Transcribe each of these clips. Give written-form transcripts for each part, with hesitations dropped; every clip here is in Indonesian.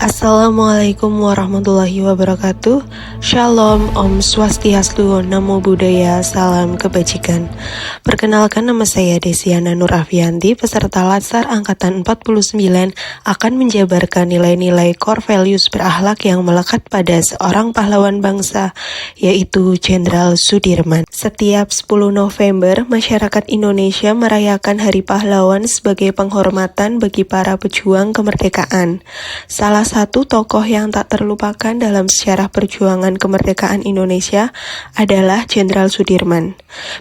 Assalamualaikum warahmatullahi wabarakatuh. Shalom, Om Swastiastu, Namo Buddhaya, Salam Kebajikan. Perkenalkan, nama saya Desiana Nur Afianti, peserta Latsar Angkatan 49, akan menjabarkan nilai-nilai core values berakhlak yang melekat pada seorang pahlawan bangsa, yaitu Jenderal Sudirman. Setiap 10 November, masyarakat Indonesia merayakan Hari Pahlawan sebagai penghormatan bagi para pejuang kemerdekaan. Salah satu tokoh yang tak terlupakan dalam sejarah perjuangan kemerdekaan Indonesia adalah Jenderal Sudirman.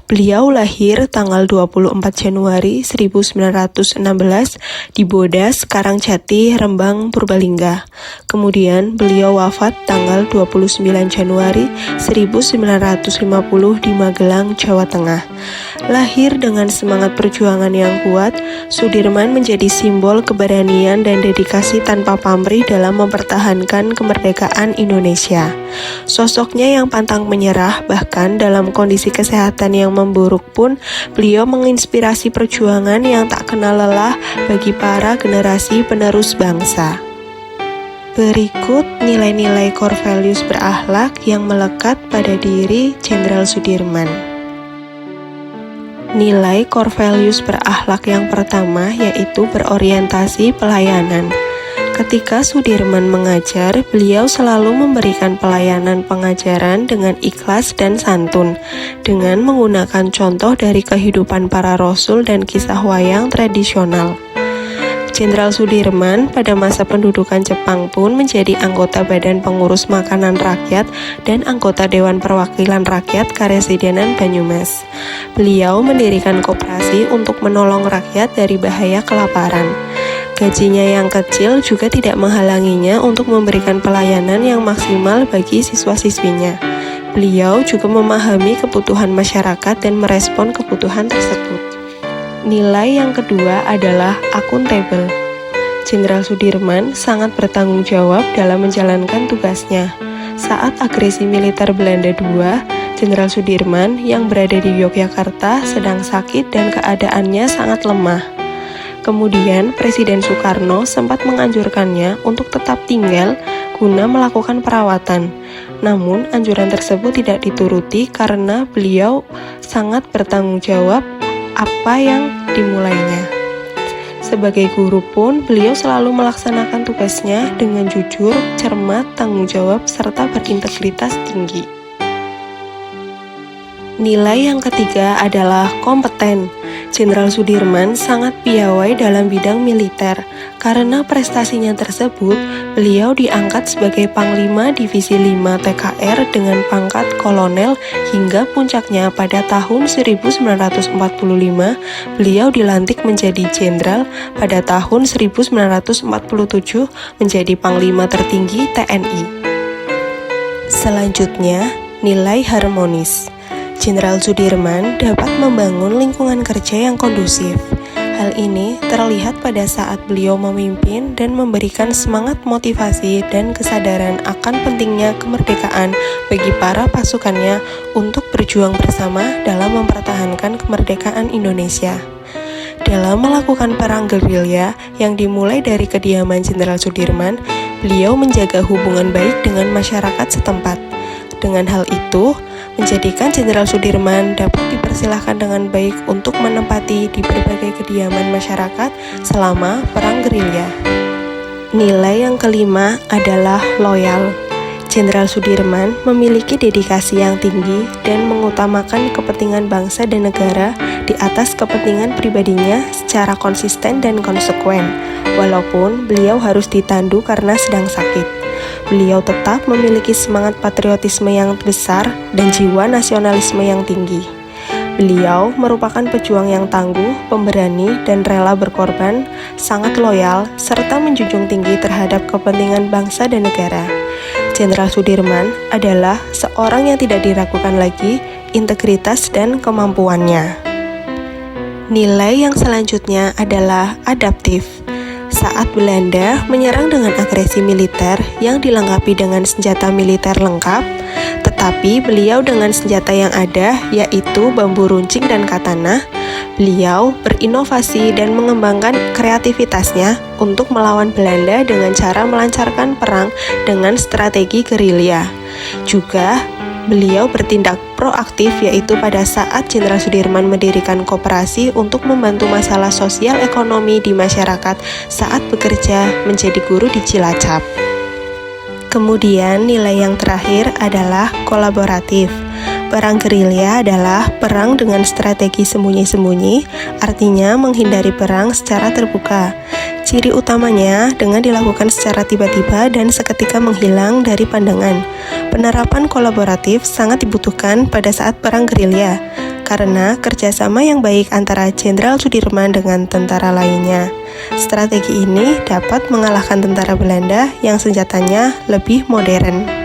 Beliau lahir tanggal 24 Januari 1916 di Bodas, Karangjati, Rembang, Purbalingga. Kemudian beliau wafat tanggal 29 Januari 1950 di Magelang, Jawa Tengah. Lahir dengan semangat perjuangan yang kuat, Sudirman menjadi simbol keberanian dan dedikasi tanpa pamrih dalam mempertahankan kemerdekaan Indonesia. Sosoknya yang pantang menyerah, bahkan dalam kondisi kesehatan yang memburuk pun, beliau menginspirasi perjuangan yang tak kenal lelah bagi para generasi penerus bangsa. Berikut nilai-nilai core values berakhlak yang melekat pada diri Jenderal Sudirman. Nilai core values berakhlak yang pertama yaitu berorientasi pelayanan. Ketika Sudirman mengajar, beliau selalu memberikan pelayanan pengajaran dengan ikhlas dan santun, dengan menggunakan contoh dari kehidupan para rasul dan kisah wayang tradisional. Jenderal Sudirman pada masa pendudukan Jepang pun menjadi anggota Badan Pengurus Makanan Rakyat dan anggota Dewan Perwakilan Rakyat Karesidenan Banyumas. Beliau mendirikan koperasi untuk menolong rakyat dari bahaya kelaparan. Gajinya yang kecil juga tidak menghalanginya untuk memberikan pelayanan yang maksimal bagi siswa-siswinya. Beliau juga memahami kebutuhan masyarakat dan merespon kebutuhan tersebut. Nilai yang kedua adalah akuntabel. Jenderal Sudirman sangat bertanggung jawab dalam menjalankan tugasnya. Saat agresi militer Belanda II, Jenderal Sudirman yang berada di Yogyakarta sedang sakit dan keadaannya sangat lemah. Kemudian Presiden Soekarno sempat menganjurkannya untuk tetap tinggal guna melakukan perawatan. Namun anjuran tersebut tidak dituruti karena beliau sangat bertanggung jawab apa yang dimulainya. Sebagai guru pun, beliau selalu melaksanakan tugasnya dengan jujur, cermat, tanggung jawab, serta berintegritas tinggi. Nilai yang ketiga adalah kompeten. Jenderal Sudirman sangat piawai dalam bidang militer. Karena prestasinya tersebut, beliau diangkat sebagai Panglima Divisi 5 TKR dengan pangkat kolonel hingga puncaknya pada tahun 1945, beliau dilantik menjadi jenderal. Pada tahun 1947 menjadi Panglima tertinggi TNI. Selanjutnya, nilai harmonis. Jenderal Sudirman dapat membangun lingkungan kerja yang kondusif. Hal ini terlihat pada saat beliau memimpin dan memberikan semangat motivasi dan kesadaran akan pentingnya kemerdekaan bagi para pasukannya untuk berjuang bersama dalam mempertahankan kemerdekaan Indonesia. Dalam melakukan perang gerilya yang dimulai dari kediaman Jenderal Sudirman, beliau menjaga hubungan baik dengan masyarakat setempat. Dengan hal itu, menjadikan Jenderal Sudirman dapat dipersilahkan dengan baik untuk menempati di berbagai kediaman masyarakat selama perang gerilya. Nilai yang kelima adalah loyal. Jenderal Sudirman memiliki dedikasi yang tinggi dan mengutamakan kepentingan bangsa dan negara di atas kepentingan pribadinya secara konsisten dan konsekuen, walaupun beliau harus ditandu karena sedang sakit. Beliau tetap memiliki semangat patriotisme yang besar dan jiwa nasionalisme yang tinggi. Beliau merupakan pejuang yang tangguh, pemberani, dan rela berkorban, sangat loyal, serta menjunjung tinggi terhadap kepentingan bangsa dan negara. Jenderal Sudirman adalah seorang yang tidak diragukan lagi integritas dan kemampuannya. Nilai yang selanjutnya adalah adaptif. Saat Belanda menyerang dengan agresi militer yang dilengkapi dengan senjata militer lengkap, tetapi beliau dengan senjata yang ada, yaitu bambu runcing dan katana, Beliau berinovasi dan mengembangkan kreativitasnya untuk melawan Belanda dengan cara melancarkan perang dengan strategi gerilya. Juga, beliau bertindak proaktif, yaitu pada saat Jenderal Sudirman mendirikan koperasi untuk membantu masalah sosial ekonomi di masyarakat saat bekerja menjadi guru di Cilacap. Kemudian nilai yang terakhir adalah kolaboratif. Perang gerilya adalah perang dengan strategi sembunyi-sembunyi, artinya menghindari perang secara terbuka. Ciri utamanya dengan dilakukan secara tiba-tiba dan seketika menghilang dari pandangan. Penerapan kolaboratif sangat dibutuhkan pada saat perang gerilya, karena kerjasama yang baik antara Jenderal Sudirman dengan tentara lainnya. Strategi ini dapat mengalahkan tentara Belanda yang senjatanya lebih modern.